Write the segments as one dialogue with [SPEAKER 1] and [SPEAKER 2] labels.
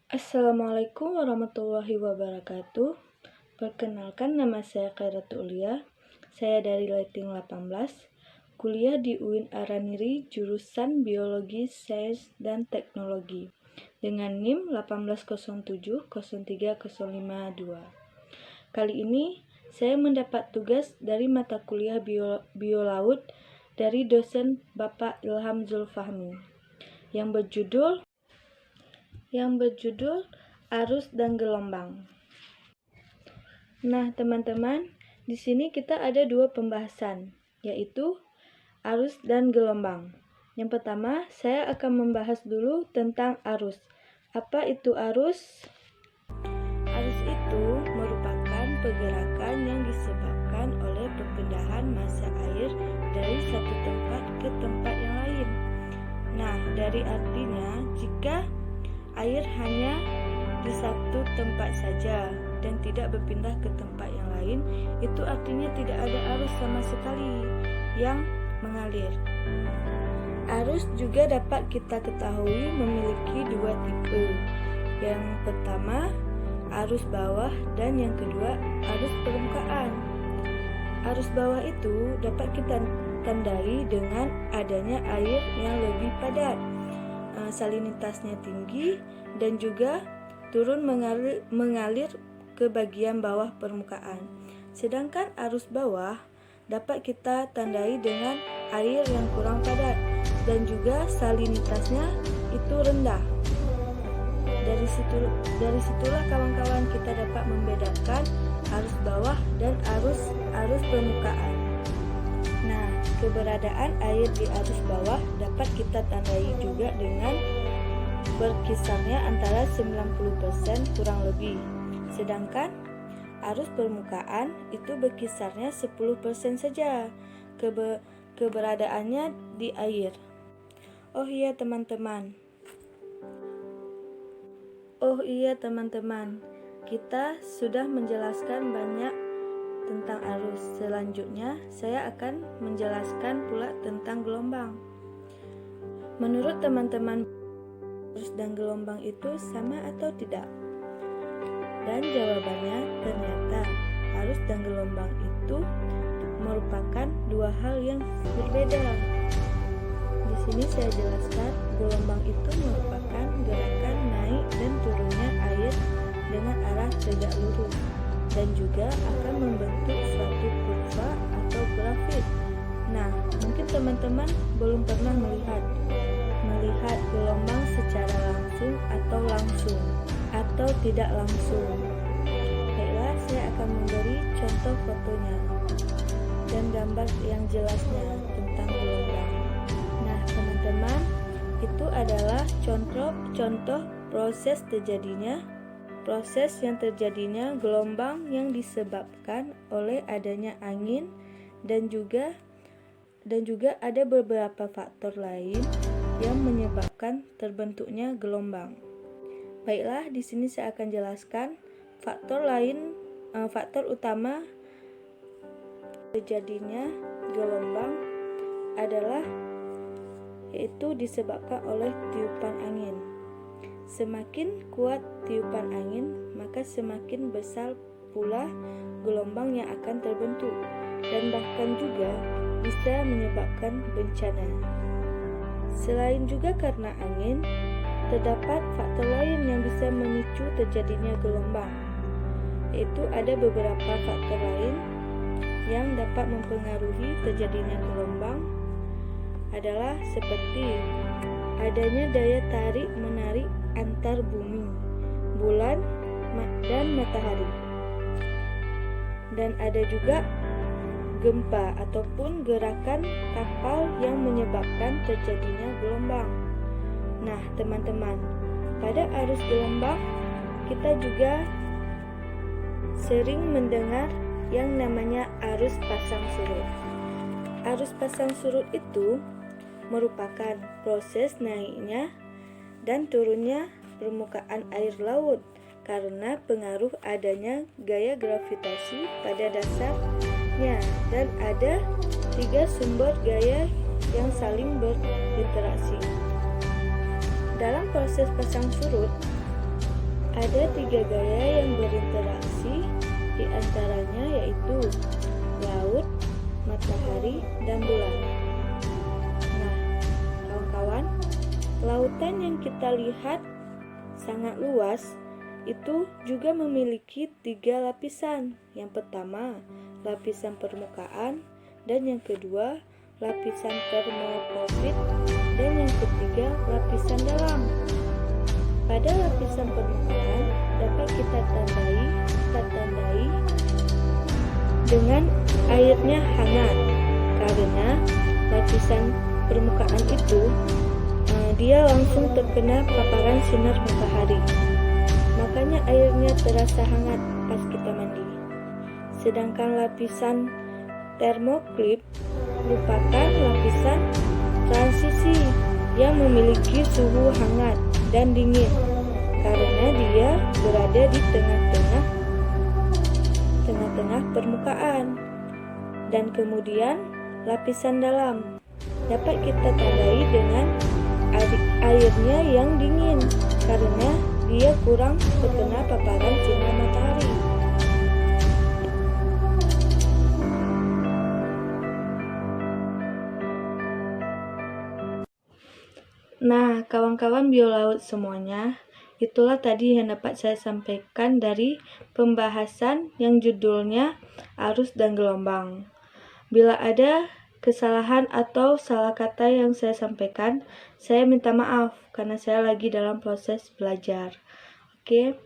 [SPEAKER 1] Assalamualaikum warahmatullahi wabarakatuh. Perkenalkan, nama saya Khairatul Ulia. Saya dari Leting 18, kuliah di UIN Araniri, jurusan Biologi, Sains, dan Teknologi dengan NIM 1807030552. Kali ini saya mendapat tugas dari mata kuliah Biolaut dari dosen Bapak Ilham Zulfahmi yang berjudul Arus dan Gelombang. Nah, teman-teman, di sini kita ada dua pembahasan, yaitu arus dan gelombang. Yang pertama, saya akan membahas dulu tentang arus. Apa itu arus? Arus itu merupakan pergerakan yang disebabkan oleh perpindahan massa air dari satu tempat ke tempat yang lain. Nah, dari artinya, jika air hanya di satu tempat saja dan tidak berpindah ke tempat yang lain, itu artinya tidak ada arus sama sekali yang mengalir. Arus juga dapat kita ketahui memiliki dua tipe. Yang pertama, arus bawah, dan yang kedua, arus permukaan. Arus bawah itu dapat kita tandai dengan adanya air yang lebih padat, salinitasnya tinggi, dan juga turun mengalir ke bagian bawah permukaan. Sedangkan arus bawah dapat kita tandai dengan air yang kurang padat dan juga salinitasnya itu rendah. Dari situlah kawan-kawan kita dapat membedakan arus bawah dan arus permukaan. Nah, keberadaan air di arus bawah dapat kita tandai juga dengan berkisarnya antara 90% kurang lebih. Sedangkan arus permukaan itu berkisarnya 10% saja keberadaannya di air. Oh iya teman-teman, kita sudah menjelaskan banyak tentang arus. Selanjutnya, saya akan menjelaskan pula tentang gelombang. Menurut teman-teman, arus dan gelombang itu sama atau tidak? Dan jawabannya, ternyata arus dan gelombang itu merupakan dua hal yang berbeda. Di sini saya jelaskan, gelombang itu merupakan gerakan naik dan turunnya air dengan arah tegak lurus, dan juga akan membentuk suatu kurva atau grafik. Nah, mungkin teman-teman belum pernah melihat gelombang secara langsung atau tidak langsung. Baiklah, saya akan memberi contoh fotonya dan gambar yang jelasnya tentang gelombang. Nah, teman-teman, itu adalah contoh proses yang terjadinya gelombang yang disebabkan oleh adanya angin dan juga ada beberapa faktor lain yang menyebabkan terbentuknya gelombang. Baiklah, di sini saya akan jelaskan faktor utama terjadinya gelombang adalah yaitu disebabkan oleh tiupan angin. Semakin kuat tiupan angin, maka semakin besar pula gelombang yang akan terbentuk, dan bahkan juga bisa menyebabkan bencana. Selain juga karena angin, terdapat faktor lain yang bisa memicu terjadinya gelombang, yaitu ada beberapa faktor lain yang dapat mempengaruhi terjadinya gelombang adalah seperti adanya daya tarik-menarik antar bumi, bulan, dan matahari. Dan ada juga gempa ataupun gerakan kapal yang menyebabkan terjadinya gelombang. Nah, teman-teman, pada arus gelombang kita juga sering mendengar yang namanya arus pasang surut. Arus pasang surut itu merupakan proses naiknya dan turunnya permukaan air laut karena pengaruh adanya gaya gravitasi pada dasarnya, dan ada 3 sumber gaya yang saling berinteraksi. Dalam proses pasang surut, Ada 3 gaya yang berinteraksi, di antaranya yaitu laut, matahari, dan bulan. Nah, kawan-kawan, lautan yang kita lihat sangat luas itu juga memiliki 3 lapisan. Yang pertama, lapisan permukaan, dan yang kedua, lapisan termopofit, dan yang ketiga, lapisan dalam. Pada lapisan permukaan dapat kita tandai dengan airnya hangat, karena lapisan permukaan itu dia langsung terkena paparan sinar matahari, makanya airnya terasa hangat pas kita mandi. Sedangkan lapisan termoklip merupakan lapisan transisi yang memiliki suhu hangat dan dingin, karena dia berada di tengah-tengah permukaan. Dan kemudian lapisan dalam dapat kita tandai dengan airnya yang dingin, karena dia kurang terkena paparan sinar matahari. Nah, kawan-kawan biolaut semuanya, itulah tadi yang dapat saya sampaikan dari pembahasan yang judulnya arus dan gelombang. Bila ada kesalahan atau salah kata yang saya sampaikan, saya minta maaf karena saya lagi dalam proses belajar. Oke,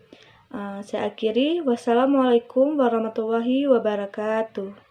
[SPEAKER 1] saya akhiri. Wassalamualaikum warahmatullahi wabarakatuh.